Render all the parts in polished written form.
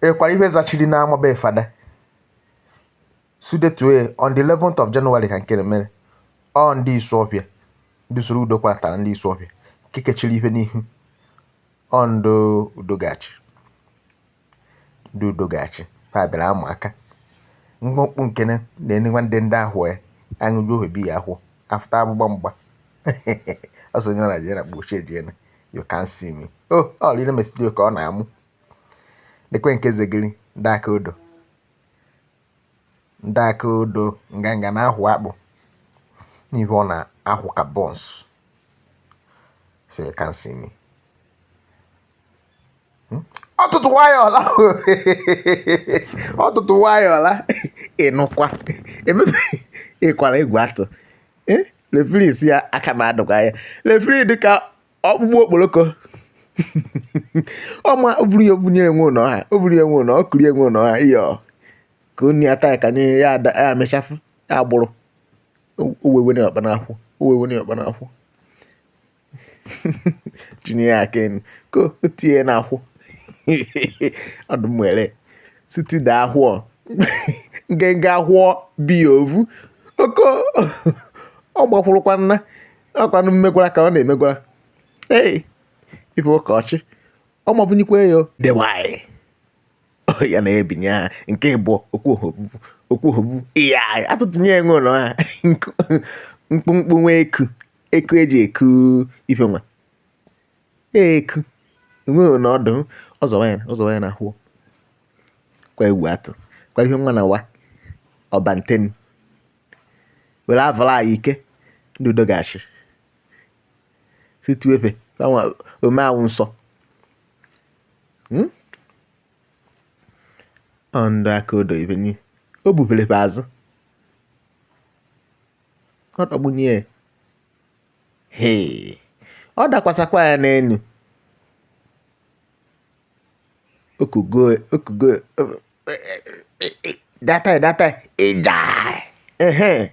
Ekwara ife zachiri n'ama be fada. Sudetue on the 11th of January ka nke mere. Ọ ndị Isuọfịa. Ndị soro udo kwalatara ndị Isuọfịa. Kekechiri ife n'ihu. Ọ ndo Udogachi. Ndị Udogachi. Fa bịara ama aka. Mkpụmkpụ nkene na-enegwa ndị ahụ ya. Aṅụju ohebi ya ahụ. After agbụgba mgba. Also nyere Nigeria kpuchie diene. You can't see me. Oh, ọ lile mestidio ka ọ na-amụ. Dekwe nke zegiri ndị aka odo. Ndị aka odo nganga na-ahụ akpụ. N'ihe ọ na-ahụ ka bọns. So you can't see me. Ọtụtụ nwayọọla. Ọtụtụ nwayọọla. Ịnụkwa. Emebe ịkwara egwu atụ. Refri si ya aka m adụkwa ya. Refri dịka ọkpụkpụ okporoko. Ọma ovuru ya ovunyere nwe ụlọ ha. Ovuru ya nwe ụlọ, ọ kụrụ ya nwe ụlọ ha. Iyo. Ka onye ata ka nye ya mechafu ya agbụrụ. Owewene ọkpa n'akwụ. Owewene ọkpa n'akwụ. Tinye ya aka ko otie n'akwụ. Ọdụm nwere site da ahụọ. Ngenga ahụọ bi ovu. Oko ọ gbakwurukwa nna. Ọkwanụ mmegwara ka ọ na-emegwara. Ife ụka ọchị. Ọ mabụnyekwa ya dewai. Ya na-ebinye ha nke bụ okwu ohovu iya atụtụnye enwe ụlọ ha. Mkpụmkpụ nwa eku eji eku ife nwa. Eku nwe ọnọdụ ọzọ ya na ahụ. Kwa egwu atụ kwa ihe nwa na wa ọbanteni were avara anyị ike ndị Udogachi situefe ome awụ nsọ. Ndị aka odo ibe nye o bubere azụ ọ dọgbunye ọ dakwasakwa ya n'enu okugo data ija 1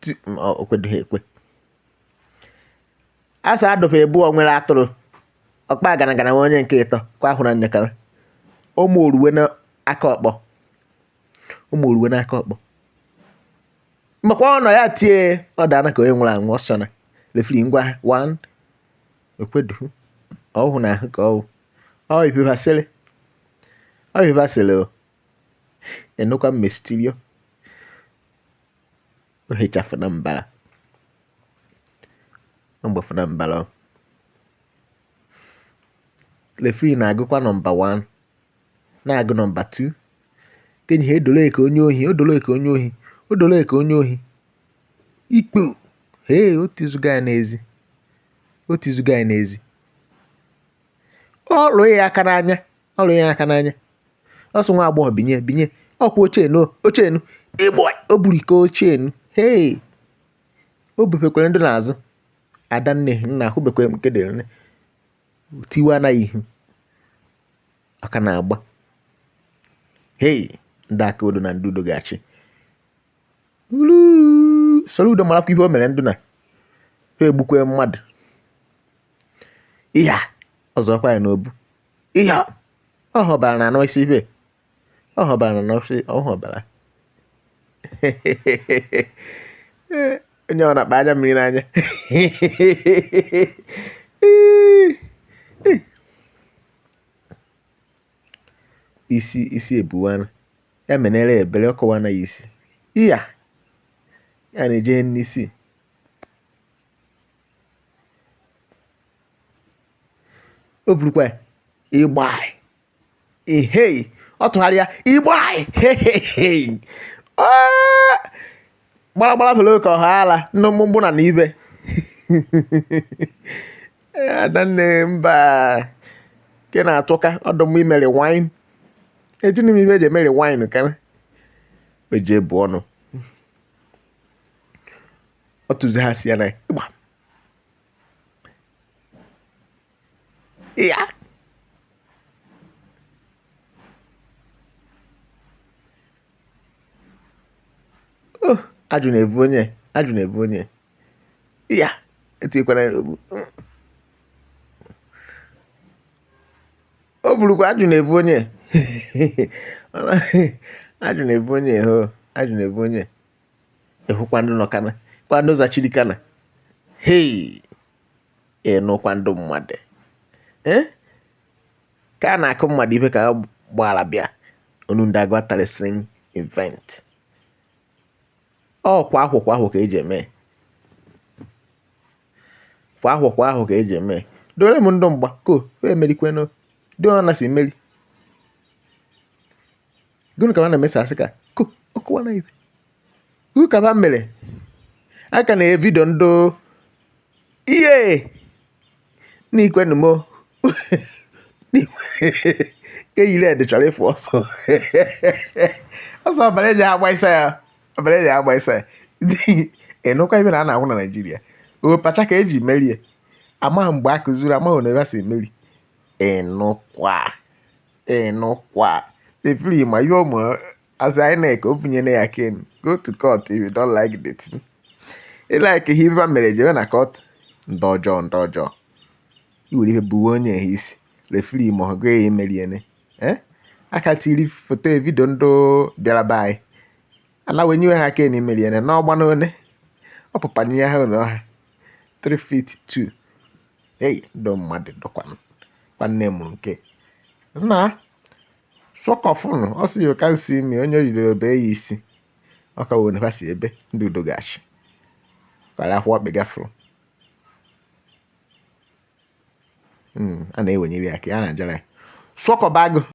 2 okwedoghị ekwe asa adọfe ebu nwere atụrụ ọkpa gana onye nke ịtọ kwa ahụ na nyekara ụmụ oruwe n'aka ọkpọ makwa ọ nọ ya tie ọ dana ka onye nwere anwụ ọsọ na refri ngwa 1 okwedoghị ọhụ na ahụ ka ọ ifebasịrị enukwa mmestirio ohechafu na mbara mgbafu na mbara refri na-agụkwa nọmba 1 na-agụ nọmba 2 kenyi ha edole ka onye ohi ikpo otizuga ya n'ezi ọ lụghị ya aka n'anya ọsọ nwa agbọghọ binye ọkwa ochenu ịgbọ o buru ike ochenu o bufekwere ndị n'azụ adanne nna ahụbekwere nke dịrị tiwa anaghị ihu aka na-agba ndị aka odo na ndị Udogachi soro udo marakwa ihe o mere ndụ na ha egbukwe mmadụ ihe ọzọkwa ya n'obu ihe ọ họbara na n'isi ibe ọhọbara onye ọ na-akpa anya mmiri n'anya isi ebuwana ya menere ebere ọkọwa na isi ya na-eje n'isi o vurukwa ịgba ọ tụgharịa ịgba gbaragbara bụrụ ka ọha ala nne mgbụ na ibe adanne mba ke na-atụka ọdụm imere wine ejini m ibe eji emere wine kana o ji ebu ọnụ ọ tụzi ha si ya na ịgba ya ajụ na-evu onye ya etinyekwara n'ogbu o burukwa ajụ na-ebu onye ajụ na-ebu onye ho ajụ na-ebu onye ịhụkwa ndị nọ kana kwa ndị zachiri kana hei ịnụkwa ndị mmadụ ka a na-akụ mmadụ ibe ka gbara bịa onu ndị agbatara string event kwa ahụ ka eji eme kwa ahụ ka eji eme dore m ndụ mgba ko emerikweno dị ọ na-asị mmeri gụnụ ka na emesa asị ka ko ọkụwa na ibe uru ka ba mere aka na evidio ndụ ihe n'ikwenumo eyiri ede chọrọ ịfụ ọsọ ọbara eji agba isa ya ịnụkwa ibe na a na-ahụ na Naịjirịa opacha ka eji merie amaghị mgbe a kụziri amaghị na ebe a si emeri ịnụkwa efiri ma ihe ụmụ as INEC obunyere ya ken go to court if you don't like the thing like ihe ibe mere jewe na court ndị ọjọọ iwere ihe buwe onye ha isi refri ma ọ gaghị emeriene aka tiri foto vidio ndụ bịara be anyị alawenyewe ha ken emeriene n'ọgba n'one ọ pụpanye ha ụlọ ha 3 feet 2 ndụ mmadụ dọkwanụ nwanne m nke nna sọkọfụnụ ọ sị you can see me onye jidere obe ya isi ọka wone ha si ebe ndị udo gachi para ahụ ọkpịgafụrụ a na-ewenyere ya ka ya na-ajara ya sọkọbago